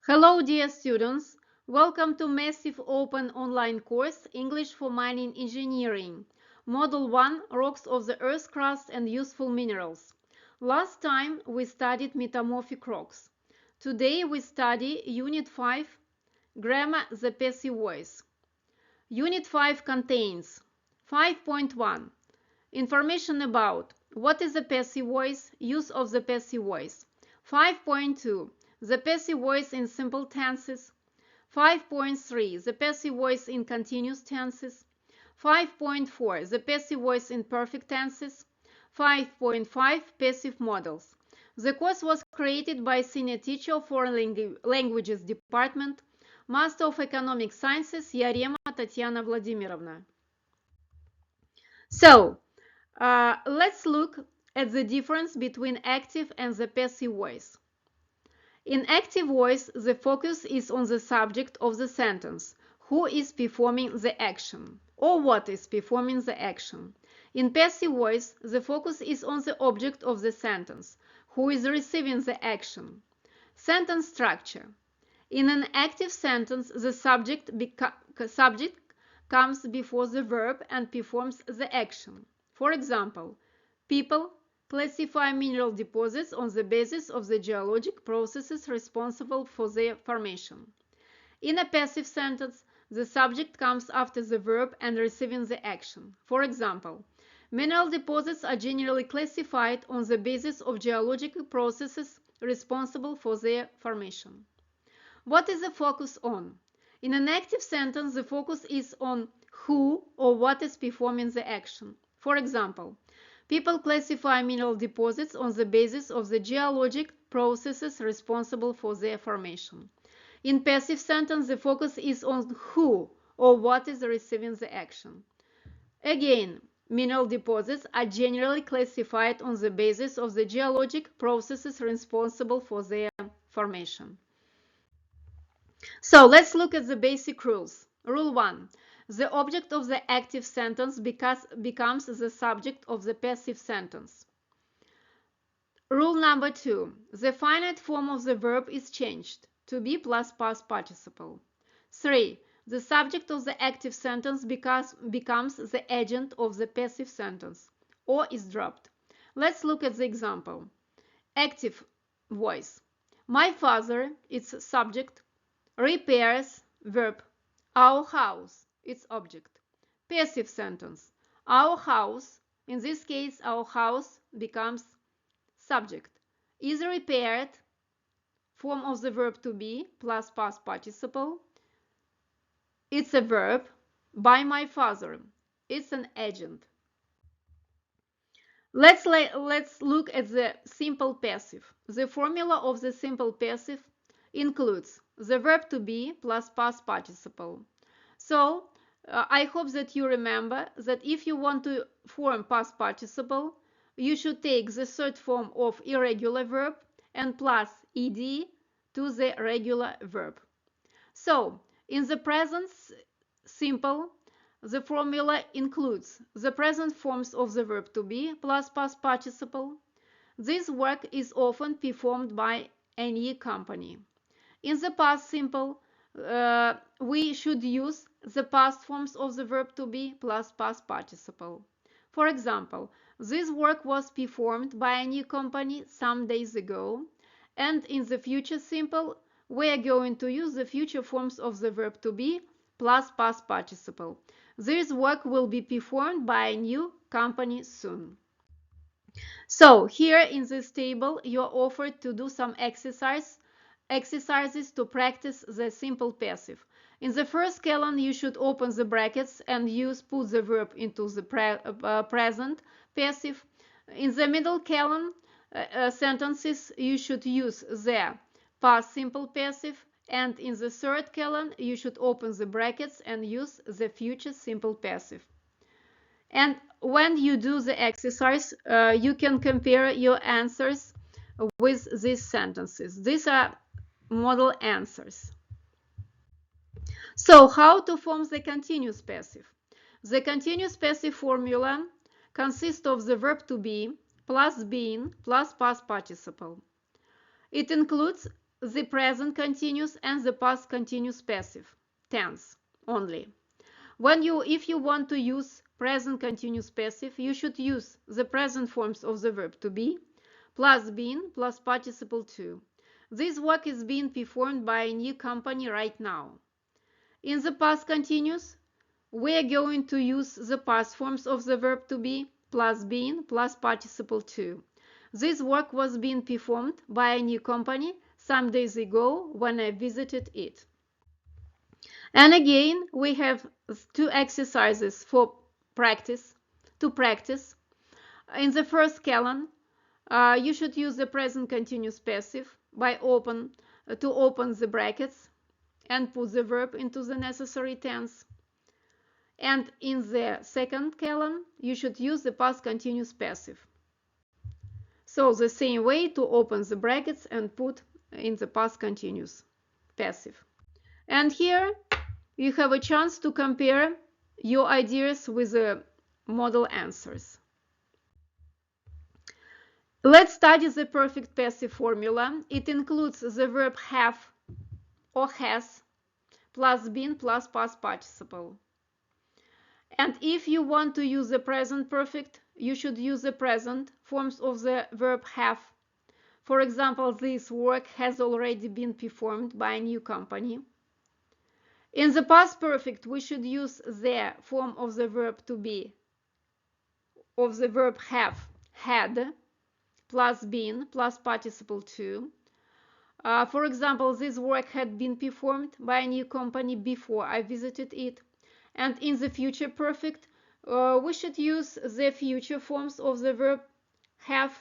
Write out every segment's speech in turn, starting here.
Hello, dear students. Welcome to Massive Open Online course English for Mining Engineering. Module 1 Rocks of the Earth Crust and Useful Minerals. Last time we studied metamorphic rocks. Today we study Unit 5 Grammar the Passive Voice. Unit 5 contains 5.1 Information about what is the passive voice, use of the passive voice. 5.2 The passive voice in simple tenses. 5.3 The passive voice in continuous tenses. 5.4 The passive voice in perfect tenses. 5.5 Passive models. The course was created by Senior Teacher of Foreign Languages Department, Master of Economic Sciences Yarema Tatiana Vladimirovna. So, let's look at the difference between active and the passive voice. In active voice, the focus is on the subject of the sentence, who is performing the action, or what is performing the action. In passive voice, the focus is on the object of the sentence, who is receiving the action. Sentence structure. In an active sentence, the subject comes before the verb and performs the action. For example, people classify mineral deposits on the basis of the geologic processes responsible for their formation. In a passive sentence, the subject comes after the verb and receiving the action. For example, mineral deposits are generally classified on the basis of geological processes responsible for their formation. What is the focus on? In an active sentence, the focus is on who or what is performing the action. For example, people classify mineral deposits on the basis of the geologic processes responsible for their formation. In passive sentence, the focus is on who or what is receiving the action. Again, mineral deposits are generally classified on the basis of the geologic processes responsible for their formation. So let's look at the basic rules. Rule 1. The object of the active sentence becomes the subject of the passive sentence. Rule number 2. The finite form of the verb is changed to be plus past participle. 3. The subject of the active sentence becomes the agent of the passive sentence or is dropped. Let's look at the example. Active voice. My father is subject. Repairs, verb. Our house, its object. Passive sentence. Our house, in this case, our house becomes subject. Is repaired, form of the verb to be plus past participle. It's a verb. By my father, it's an agent. Let's look at the simple passive. The formula of the simple passive includes the verb to be plus past participle. So I hope that you remember that if you want to form past participle, you should take the third form of irregular verb and plus ed to the regular verb. So in the present simple, the formula includes the present forms of the verb to be plus past participle. This work is often performed by any company. In the past simple, we should use the past forms of the verb to be plus past participle. For example, this work was performed by a new company some days ago, and in the future simple, we are going to use the future forms of the verb to be plus past participle. This work will be performed by a new company soon. So here in this table, you are offered to do some exercises to practice the simple passive. In the first column, you should open the brackets and put the verb into the present passive. In the middle column, sentences, you should use the past simple passive. And in the third column, you should open the brackets and use the future simple passive. And when you do the exercise, you can compare your answers with these sentences. These are model answers. So how to form the continuous passive? The continuous passive formula consists of the verb to be plus being plus past participle. It includes the present continuous and the past continuous passive tense only. If you want to use present continuous passive, you should use the present forms of the verb to be plus been plus participle to. This work is being performed by a new company right now. In the past continuous, we are going to use the past forms of the verb to be plus been plus participle to. This work was being performed by a new company some days ago when I visited it. And again, we have two exercises for practice. To practice, in the first column, you should use the present continuous passive by open the brackets and put the verb into the necessary tense. And in the second column, you should use the past continuous passive. So the same way to open the brackets and put in the past continuous passive. And here you have a chance to compare your ideas with the model answers. Let's study the perfect passive formula. It includes the verb have or has plus been plus past participle. And if you want to use the present perfect, you should use the present forms of the verb have. For example, this work has already been performed by a new company. In the past perfect, we should use the form of the verb to be, of the verb have, had, plus been, plus participle to. For example, this work had been performed by a new company before I visited it. And in the future perfect, we should use the future forms of the verb have,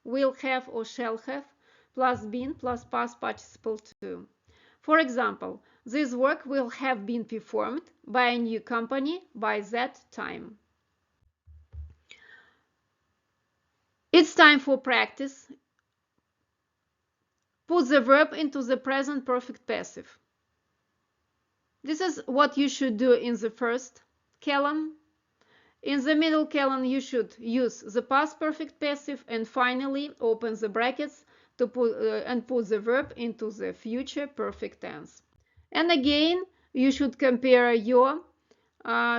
will have, or shall have, plus been, plus past participle to. For example, this work will have been performed by a new company by that time. It's time for practice. Put the verb into the present perfect passive. This is what you should do in the first column. In the middle column, you should use the past perfect passive, and finally open the brackets to put the verb into the future perfect tense. And again, you should compare your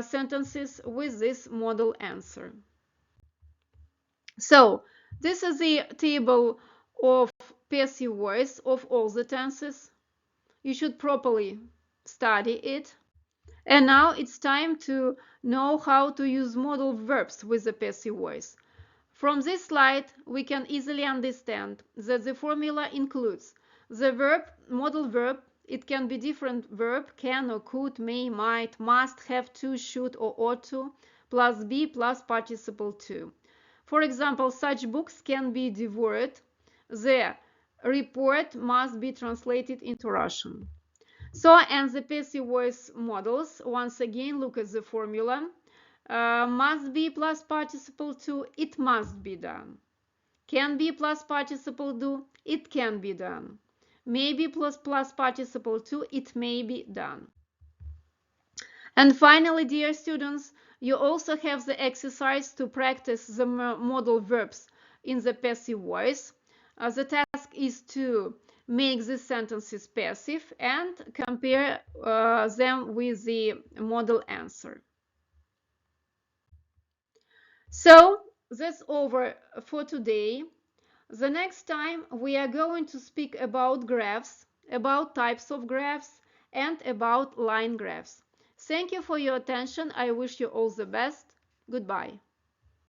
sentences with this model answer. So this is the table of passive voice of all the tenses. You should properly study it. And now it's time to know how to use modal verbs with the passive voice. From this slide, we can easily understand that the formula includes the verb, modal verb. It can be different verb, can or could, may, might, must, have to, should, or ought to, plus be plus participle to. For example, such books can be devoured. The report must be translated into Russian. So, and the passive voice models, once again, look at the formula. Must be plus participle to, it must be done. Can be plus participle do, it can be done. May be plus participle to, it may be done. And finally, dear students, you also have the exercise to practice the modal verbs in the passive voice. The task is to make the sentences passive and compare them with the model answer. So that's over for today. The next time we are going to speak about graphs, about types of graphs, and about line graphs. Thank you for your attention. I wish you all the best. Goodbye.